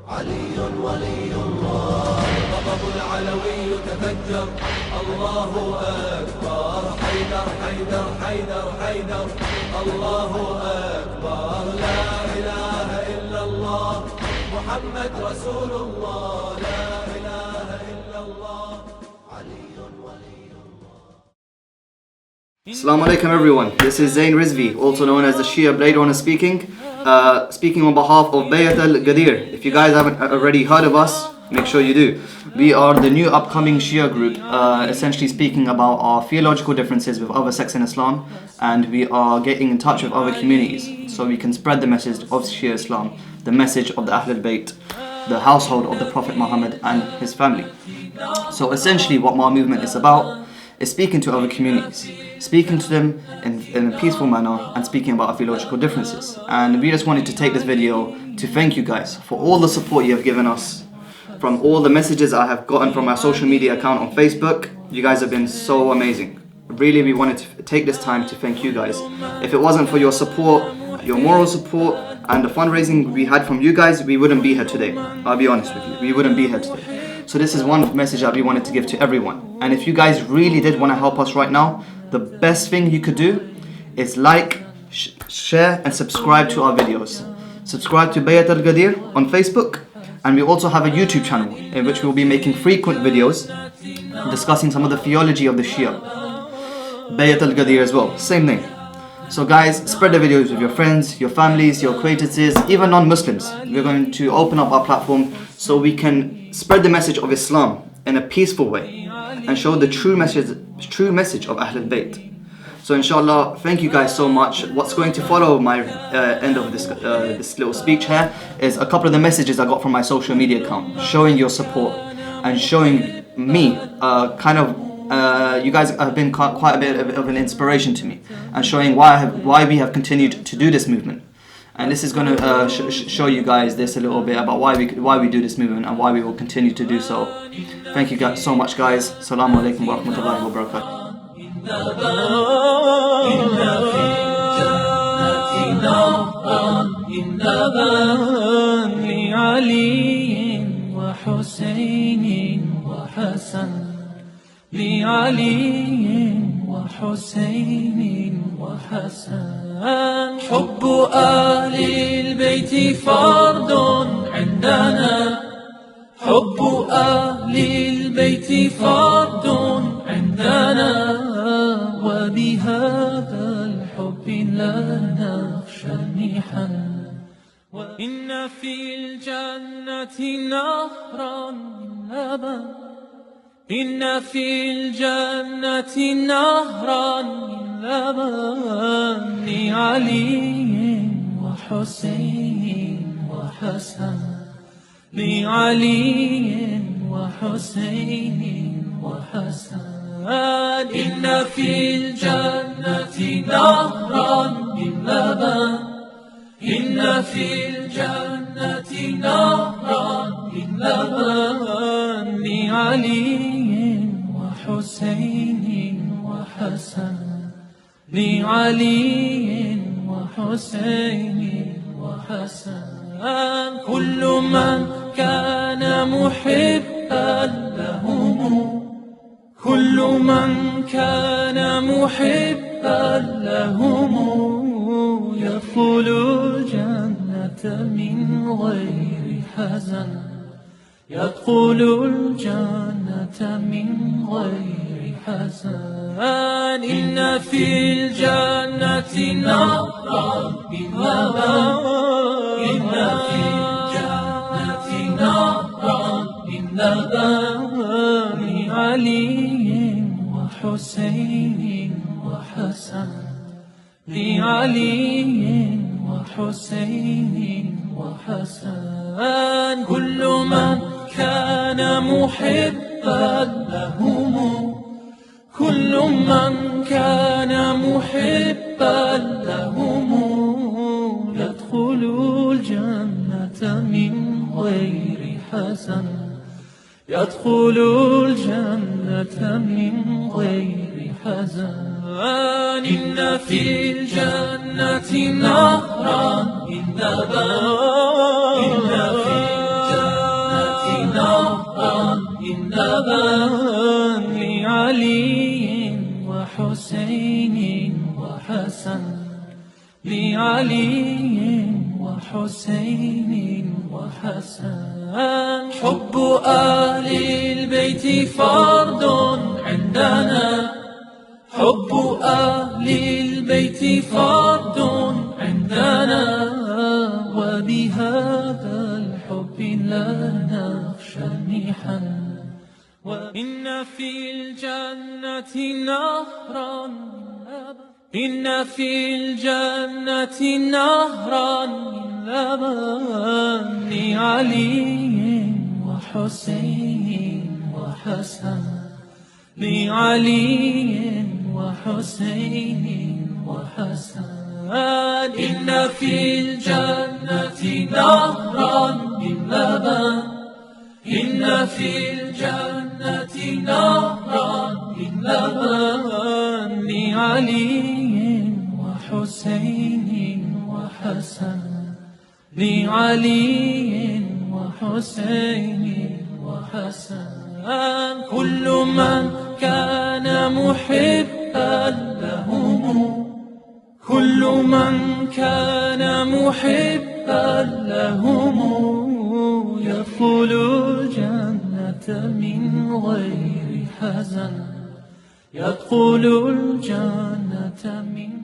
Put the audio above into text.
علي ولي الله غضب العلوي تفجر الله أكبر حيدر حيدر حيدر حيدر الله أكبر لا إله إلا الله محمد رسول الله لا إله إلا الله علي ولي الله. Assalamu alaikum everyone, this is Zain Rizvi, also known as the Shia Blade Runner speaking on behalf of Bayat Al Ghadeer. If you guys haven't already heard of us, make sure you do. We are the new upcoming Shia group, essentially speaking about our theological differences with other sects in Islam, and we are getting in touch with other communities so we can spread the message of Shia Islam, the message of the Ahlul Bayt, the household of the Prophet Muhammad and his family. So essentially what my movement is about is speaking to other communities, speaking to them in a peaceful manner and speaking about our theological differences. And we just wanted to take this video to thank you guys for all the support you have given us, from all the messages I have gotten from our social media account on Facebook. You guys have been so amazing. Really, we wanted to take this time to thank you guys. If it wasn't for your support, your moral support and the fundraising we had from you guys, we wouldn't be here today. I'll be honest with you, we wouldn't be here today. So this is one message that we wanted to give to everyone. And if you guys really did want to help us right now, the best thing you could do is like, share and subscribe to our videos. Subscribe to Bayat Al Ghadeer on Facebook, and we also have a YouTube channel in which we will be making frequent videos discussing some of the theology of the Shia. Bayat Al Ghadeer as well, same name. So guys, spread the videos with your friends, your families, your acquaintances, even non-Muslims. We're going to open up our platform so we can spread the message of Islam in a peaceful way and show the true message of Ahlul Bayt. So inshallah, thank you guys so much. What's going to follow my end of this little speech here is a couple of the messages I got from my social media account, showing your support and showing me you guys have been quite a bit of an inspiration to me, and showing why we have continued to do this movement. And this is going to show you guys this a little bit about why we do this movement and why we will continue to do so. Thank you guys so much, guys. Assalamu alaikum wa rahmatullahi wa barakatuh. لعلي وحسين وحسن حب آل البيت فرض عندنا حب آل البيت فرض عندنا وبهذا الحب لا نخشى المحن وإن في الجنة نهرا من لبن إن في الجنة نهرا من لبن لعلي وحسين وحسن لعلي وحسين وحسن إن في الجنة نهرا من لبن إن في الجنة نهرا من لبن لعلي وحسين وحسن لعلي وحسين وحسن كل من كان محبا لهم كل من كان محبا لهم يدخل الجنة من غير حزن يدخل الجنة من غير حزن إن في الجنة نهرا من لبن إن في الجنة نهرا من لبن لعلي وحسين وحسن لعلي وحسين وحسن كل من كان محبا لهم كل من كان محبا لهم يدخل الجنة من غير حزن يدخل الجنة من غير حزن إن في الجنة نهرا من لبن إن في الجنة لعلي وحسين وحسن لعلي وحسين وحسن حب أهل البيت فرض عندنا حب أهل البيت فرض عندنا وبهذا الحب لا نخشى المحن وإن في الجنة نهرا إن في الجنة نهرا من لبن لعلي وحسين وحسن لعلي وحسين وحسن إن في الجنة نهرا من لبن إن في الجنة نهرا من لبن لعلي وحسين وحسن لعلي وحسين وحسن كل من كان محبا لهم كل من كان محبا لهم يدخل الجنة من غير حزن يدخل الجنة من